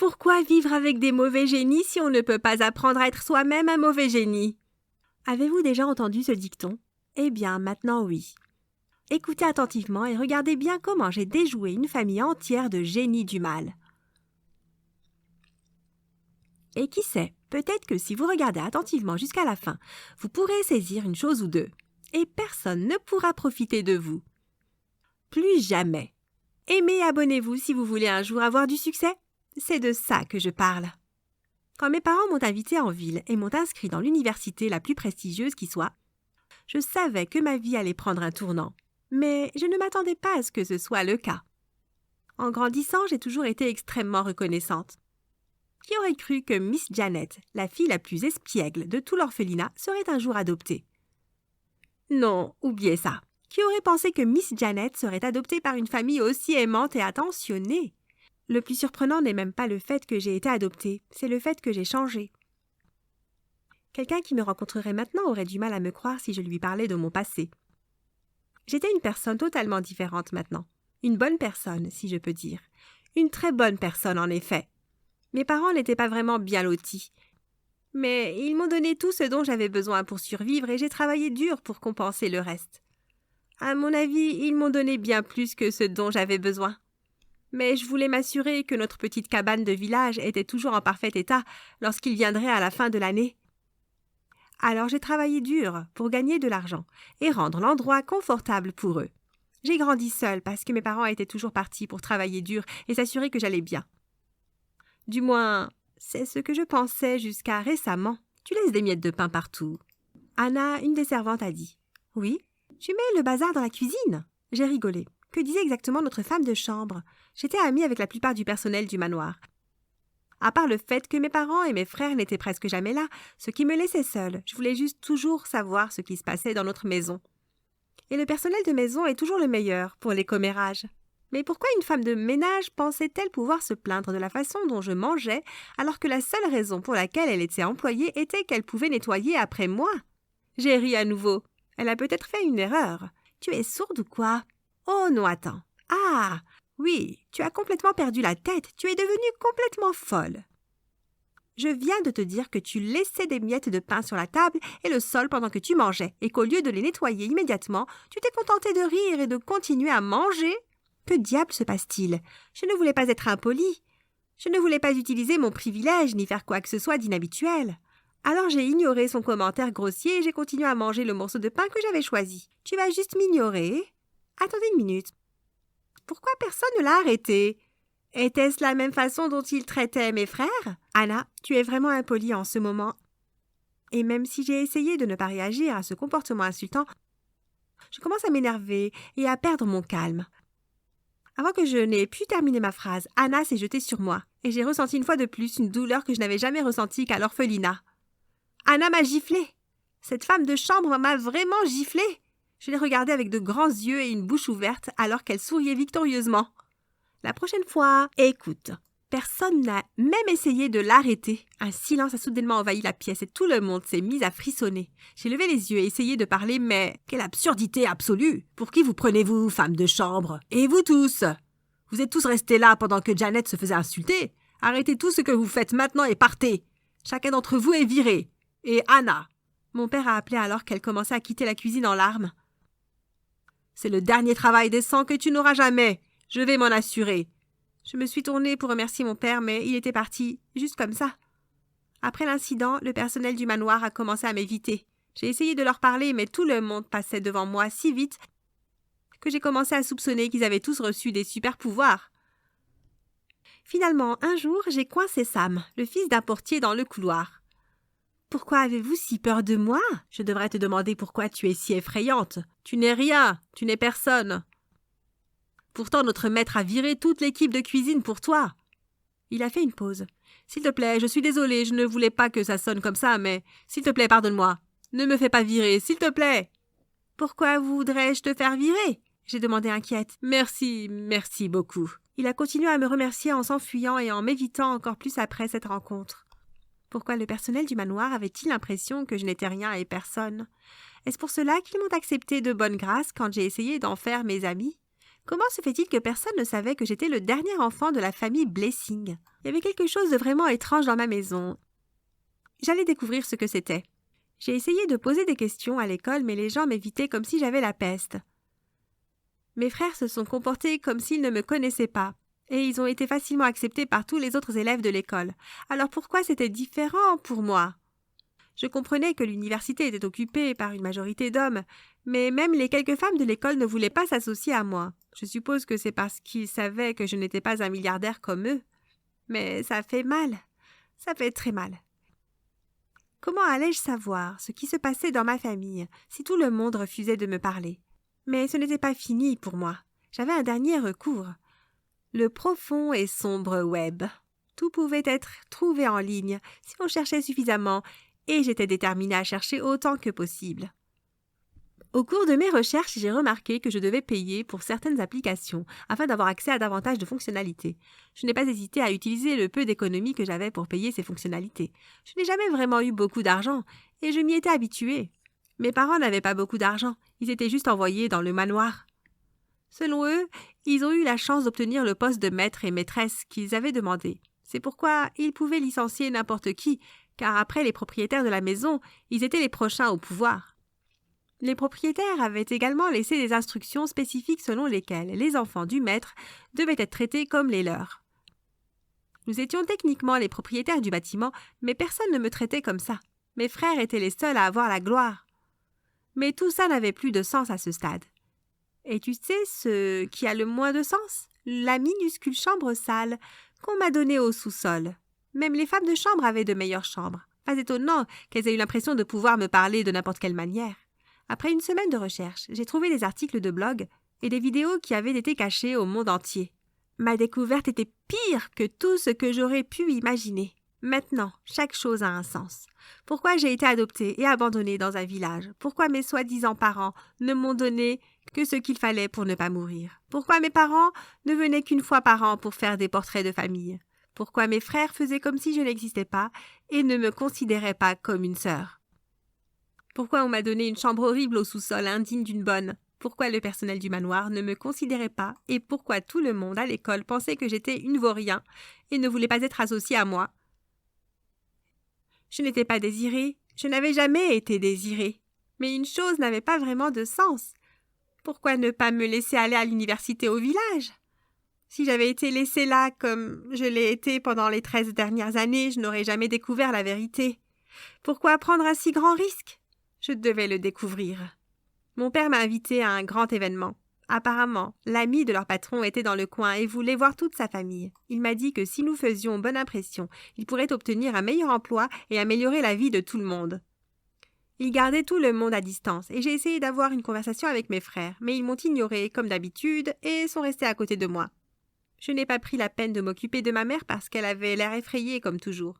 Pourquoi vivre avec des mauvais génies si on ne peut pas apprendre à être soi-même un mauvais génie? Avez-vous déjà entendu ce dicton? Eh bien, maintenant oui. Écoutez attentivement et regardez bien comment j'ai déjoué une famille entière de génies du mal. Et qui sait, peut-être que si vous regardez attentivement jusqu'à la fin, vous pourrez saisir une chose ou deux. Et personne ne pourra profiter de vous. Plus jamais. Aimez et abonnez-vous si vous voulez un jour avoir du succès. C'est de ça que je parle. Quand mes parents m'ont invité en ville et m'ont inscrit dans l'université la plus prestigieuse qui soit, je savais que ma vie allait prendre un tournant. Mais je ne m'attendais pas à ce que ce soit le cas. En grandissant, j'ai toujours été extrêmement reconnaissante. Qui aurait cru que Miss Janet, la fille la plus espiègle de tout l'orphelinat, serait un jour adoptée? Non, oubliez ça. Qui aurait pensé que Miss Janet serait adoptée par une famille aussi aimante et attentionnée? Le plus surprenant n'est même pas le fait que j'ai été adoptée, c'est le fait que j'ai changé. Quelqu'un qui me rencontrerait maintenant aurait du mal à me croire si je lui parlais de mon passé. J'étais une personne totalement différente maintenant. Une bonne personne, si je peux dire. Une très bonne personne, en effet. Mes parents n'étaient pas vraiment bien lotis. Mais ils m'ont donné tout ce dont j'avais besoin pour survivre et j'ai travaillé dur pour compenser le reste. À mon avis, ils m'ont donné bien plus que ce dont j'avais besoin. Mais je voulais m'assurer que notre petite cabane de village était toujours en parfait état lorsqu'ils viendraient à la fin de l'année. Alors j'ai travaillé dur pour gagner de l'argent et rendre l'endroit confortable pour eux. J'ai grandi seule parce que mes parents étaient toujours partis pour travailler dur et s'assurer que j'allais bien. Du moins, c'est ce que je pensais jusqu'à récemment. Tu laisses des miettes de pain partout. Anna, une des servantes, a dit. Oui, tu mets le bazar dans la cuisine. J'ai rigolé. Que disait exactement notre femme de chambre? J'étais amie avec la plupart du personnel du manoir. À part le fait que mes parents et mes frères n'étaient presque jamais là, ce qui me laissait seule, je voulais juste toujours savoir ce qui se passait dans notre maison. Et le personnel de maison est toujours le meilleur pour les commérages. Mais pourquoi une femme de ménage pensait-elle pouvoir se plaindre de la façon dont je mangeais, alors que la seule raison pour laquelle elle était employée était qu'elle pouvait nettoyer après moi? J'ai ri à nouveau. Elle a peut-être fait une erreur. Tu es sourde ou quoi? Oh non, attends. Ah! Oui, tu as complètement perdu la tête, tu es devenue complètement folle. Je viens de te dire que tu laissais des miettes de pain sur la table et le sol pendant que tu mangeais, et qu'au lieu de les nettoyer immédiatement, tu t'es contenté de rire et de continuer à manger. Que diable se passe-t-il? Je ne voulais pas être impolie. Je ne voulais pas utiliser mon privilège ni faire quoi que ce soit d'inhabituel. Alors j'ai ignoré son commentaire grossier et j'ai continué à manger le morceau de pain que j'avais choisi. Tu vas juste m'ignorer? Attendez une minute. Pourquoi personne ne l'a arrêté? Était-ce la même façon dont il traitait mes frères? Anna, tu es vraiment impolie en ce moment. Et même si j'ai essayé de ne pas réagir à ce comportement insultant, je commence à m'énerver et à perdre mon calme. Avant que je n'ai pu terminer ma phrase, Anna s'est jetée sur moi, et j'ai ressenti une fois de plus une douleur que je n'avais jamais ressentie qu'à l'orphelinat. Anna m'a giflé. Cette femme de chambre m'a vraiment giflé. Je l'ai regardée avec de grands yeux et une bouche ouverte alors qu'elle souriait victorieusement. La prochaine fois, écoute. Personne n'a même essayé de l'arrêter. Un silence a soudainement envahi la pièce et tout le monde s'est mis à frissonner. J'ai levé les yeux et essayé de parler, mais quelle absurdité absolue! Pour qui vous prenez-vous, femme de chambre? Et vous tous? Vous êtes tous restés là pendant que Janet se faisait insulter? Arrêtez tout ce que vous faites maintenant et partez! Chacun d'entre vous est viré. Et Anna! Mon père a appelé alors qu'elle commençait à quitter la cuisine en larmes. C'est le dernier travail décent que tu n'auras jamais. Je vais m'en assurer. Je me suis tournée pour remercier mon père, mais il était parti, juste comme ça. Après l'incident, le personnel du manoir a commencé à m'éviter. J'ai essayé de leur parler, mais tout le monde passait devant moi si vite que j'ai commencé à soupçonner qu'ils avaient tous reçu des super-pouvoirs. Finalement, un jour, j'ai coincé Sam, le fils d'un portier, dans le couloir. « Pourquoi avez-vous si peur de moi? Je devrais te demander pourquoi tu es si effrayante. Tu n'es rien, tu n'es personne. Pourtant, notre maître a viré toute l'équipe de cuisine pour toi. » Il a fait une pause. « S'il te plaît, je suis désolée, je ne voulais pas que ça sonne comme ça, mais s'il te plaît, pardonne-moi. Ne me fais pas virer, s'il te plaît. »« Pourquoi voudrais-je te faire virer ?» j'ai demandé inquiète. « Merci beaucoup. » Il a continué à me remercier en s'enfuyant et en m'évitant encore plus après cette rencontre. Pourquoi le personnel du manoir avait-il l'impression que je n'étais rien et personne? Est-ce pour cela qu'ils m'ont accepté de bonne grâce quand j'ai essayé d'en faire mes amis? Comment se fait-il que personne ne savait que j'étais le dernier enfant de la famille Blessing? Il y avait quelque chose de vraiment étrange dans ma maison. J'allais découvrir ce que c'était. J'ai essayé de poser des questions à l'école, mais les gens m'évitaient comme si j'avais la peste. Mes frères se sont comportés comme s'ils ne me connaissaient pas, et ils ont été facilement acceptés par tous les autres élèves de l'école. Alors pourquoi c'était différent pour moi? Je comprenais que l'université était occupée par une majorité d'hommes, mais même les quelques femmes de l'école ne voulaient pas s'associer à moi. Je suppose que c'est parce qu'ils savaient que je n'étais pas un milliardaire comme eux. Mais ça fait mal. Ça fait très mal. Comment allais-je savoir ce qui se passait dans ma famille si tout le monde refusait de me parler? Mais ce n'était pas fini pour moi. J'avais un dernier recours. Le profond et sombre web. Tout pouvait être trouvé en ligne si on cherchait suffisamment, et j'étais déterminée à chercher autant que possible. Au cours de mes recherches, j'ai remarqué que je devais payer pour certaines applications afin d'avoir accès à davantage de fonctionnalités. Je n'ai pas hésité à utiliser le peu d'économies que j'avais pour payer ces fonctionnalités. Je n'ai jamais vraiment eu beaucoup d'argent et je m'y étais habituée. Mes parents n'avaient pas beaucoup d'argent, ils étaient juste envoyés dans le manoir. Selon eux, ils ont eu la chance d'obtenir le poste de maître et maîtresse qu'ils avaient demandé. C'est pourquoi ils pouvaient licencier n'importe qui, car après les propriétaires de la maison, ils étaient les prochains au pouvoir. Les propriétaires avaient également laissé des instructions spécifiques selon lesquelles les enfants du maître devaient être traités comme les leurs. Nous étions techniquement les propriétaires du bâtiment, mais personne ne me traitait comme ça. Mes frères étaient les seuls à avoir la gloire. Mais tout ça n'avait plus de sens à ce stade. Et tu sais ce qui a le moins de sens? La minuscule chambre sale qu'on m'a donnée au sous-sol. Même les femmes de chambre avaient de meilleures chambres. Pas étonnant qu'elles aient eu l'impression de pouvoir me parler de n'importe quelle manière. Après une semaine de recherche, j'ai trouvé des articles de blog et des vidéos qui avaient été cachées au monde entier. Ma découverte était pire que tout ce que j'aurais pu imaginer. Maintenant, chaque chose a un sens. Pourquoi j'ai été adoptée et abandonnée dans un village? Pourquoi mes soi-disant parents ne m'ont donné que ce qu'il fallait pour ne pas mourir? Pourquoi mes parents ne venaient qu'une fois par an pour faire des portraits de famille? Pourquoi mes frères faisaient comme si je n'existais pas et ne me considéraient pas comme une sœur? Pourquoi on m'a donné une chambre horrible au sous-sol indigne d'une bonne? Pourquoi le personnel du manoir ne me considérait pas et pourquoi tout le monde à l'école pensait que j'étais une vaurien et ne voulait pas être associé à moi? Je n'étais pas désirée, je n'avais jamais été désirée. Mais une chose n'avait pas vraiment de sens. Pourquoi ne pas me laisser aller à l'université au village? Si j'avais été laissée là comme je l'ai été pendant les 13 dernières années, je n'aurais jamais découvert la vérité. Pourquoi prendre un si grand risque? Je devais le découvrir. Mon père m'a invité à un grand événement. Apparemment, l'ami de leur patron était dans le coin et voulait voir toute sa famille. Il m'a dit que si nous faisions bonne impression, il pourrait obtenir un meilleur emploi et améliorer la vie de tout le monde. Il gardait tout le monde à distance et j'ai essayé d'avoir une conversation avec mes frères, mais ils m'ont ignoré comme d'habitude et sont restés à côté de moi. Je n'ai pas pris la peine de m'occuper de ma mère parce qu'elle avait l'air effrayée comme toujours.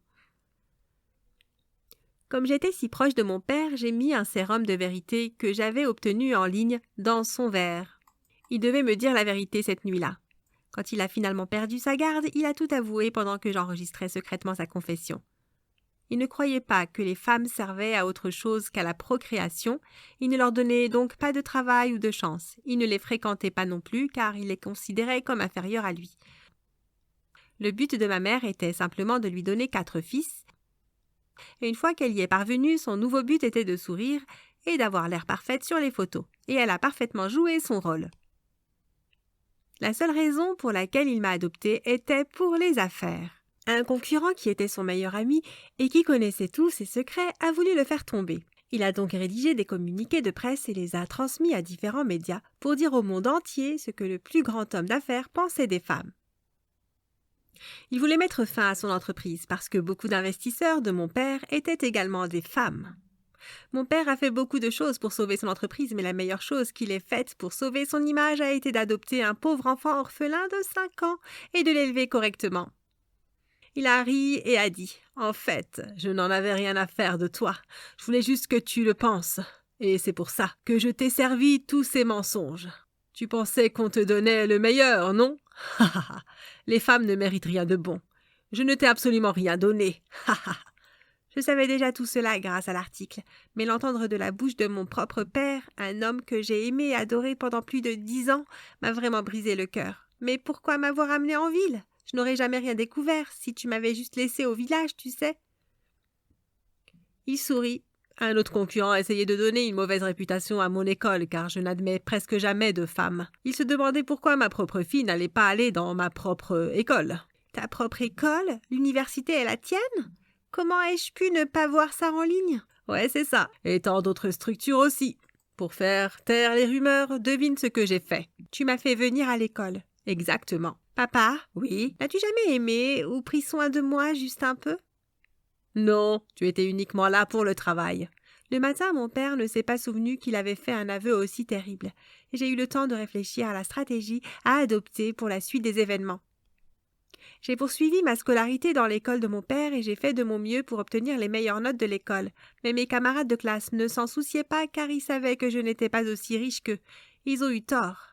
Comme j'étais si proche de mon père, j'ai mis un sérum de vérité que j'avais obtenu en ligne dans son verre. Il devait me dire la vérité cette nuit-là. Quand il a finalement perdu sa garde, il a tout avoué pendant que j'enregistrais secrètement sa confession. Il ne croyait pas que les femmes servaient à autre chose qu'à la procréation, il ne leur donnait donc pas de travail ou de chance. Il ne les fréquentait pas non plus car il les considérait comme inférieurs à lui. Le but de ma mère était simplement de lui donner 4 fils, et une fois qu'elle y est parvenue, son nouveau but était de sourire et d'avoir l'air parfaite sur les photos, et elle a parfaitement joué son rôle. La seule raison pour laquelle il m'a adoptée était pour les affaires. Un concurrent qui était son meilleur ami et qui connaissait tous ses secrets a voulu le faire tomber. Il a donc rédigé des communiqués de presse et les a transmis à différents médias pour dire au monde entier ce que le plus grand homme d'affaires pensait des femmes. Il voulait mettre fin à son entreprise parce que beaucoup d'investisseurs de mon père étaient également des femmes. Mon père a fait beaucoup de choses pour sauver son entreprise, mais la meilleure chose qu'il ait faite pour sauver son image a été d'adopter un pauvre enfant orphelin de 5 ans et de l'élever correctement. Il a ri et a dit « En fait, je n'en avais rien à faire de toi. Je voulais juste que tu le penses. Et c'est pour ça que je t'ai servi tous ces mensonges. Tu pensais qu'on te donnait le meilleur, non? Les femmes ne méritent rien de bon. Je ne t'ai absolument rien donné. Je savais déjà tout cela grâce à l'article, mais l'entendre de la bouche de mon propre père, un homme que j'ai aimé et adoré pendant plus de 10 ans, m'a vraiment brisé le cœur. Mais pourquoi m'avoir amené en ville? Je n'aurais jamais rien découvert si tu m'avais juste laissé au village, tu sais. Il sourit. Un autre concurrent essayait de donner une mauvaise réputation à mon école, car je n'admets presque jamais de femmes. Il se demandait pourquoi ma propre fille n'allait pas aller dans ma propre école. Ta propre école? L'université est la tienne? Comment ai-je pu ne pas voir ça en ligne? Ouais, c'est ça. Et tant d'autres structures aussi. Pour faire taire les rumeurs, devine ce que j'ai fait. Tu m'as fait venir à l'école. Exactement. Papa? Oui? N'as-tu jamais aimé ou pris soin de moi juste un peu? Non, tu étais uniquement là pour le travail. Le matin, mon père ne s'est pas souvenu qu'il avait fait un aveu aussi terrible, et j'ai eu le temps de réfléchir à la stratégie à adopter pour la suite des événements. J'ai poursuivi ma scolarité dans l'école de mon père et j'ai fait de mon mieux pour obtenir les meilleures notes de l'école, mais mes camarades de classe ne s'en souciaient pas car ils savaient que je n'étais pas aussi riche qu'eux. Ils ont eu tort.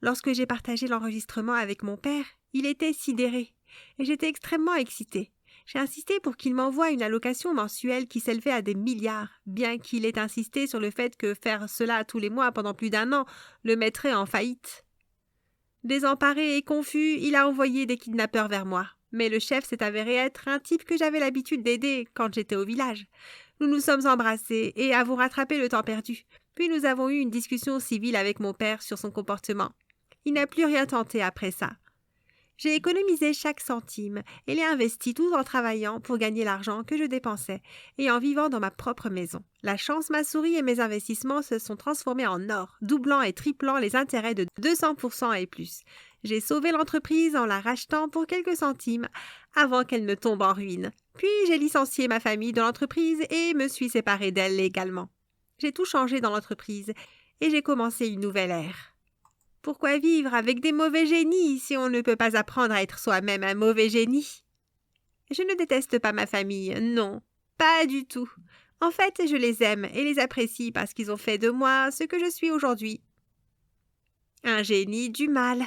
Lorsque j'ai partagé l'enregistrement avec mon père, il était sidéré, et j'étais extrêmement excitée. J'ai insisté pour qu'il m'envoie une allocation mensuelle qui s'élevait à des milliards, bien qu'il ait insisté sur le fait que faire cela tous les mois pendant plus d'1 an le mettrait en faillite. Désemparé et confus, il a envoyé des kidnappeurs vers moi. Mais le chef s'est avéré être un type que j'avais l'habitude d'aider quand j'étais au village. Nous nous sommes embrassés et avons rattrapé le temps perdu. Puis nous avons eu une discussion civile avec mon père sur son comportement. Il n'a plus rien tenté après ça. J'ai économisé chaque centime et l'ai investi tout en travaillant pour gagner l'argent que je dépensais et en vivant dans ma propre maison. La chance m'a souri et mes investissements se sont transformés en or, doublant et triplant les intérêts de 200% et plus. J'ai sauvé l'entreprise en la rachetant pour quelques centimes avant qu'elle ne tombe en ruine. Puis j'ai licencié ma famille de l'entreprise et me suis séparée d'elle également. J'ai tout changé dans l'entreprise et j'ai commencé une nouvelle ère. Pourquoi vivre avec des mauvais génies si on ne peut pas apprendre à être soi-même un mauvais génie? Je ne déteste pas ma famille, non, pas du tout. En fait, je les aime et les apprécie parce qu'ils ont fait de moi ce que je suis aujourd'hui. Un génie du mal.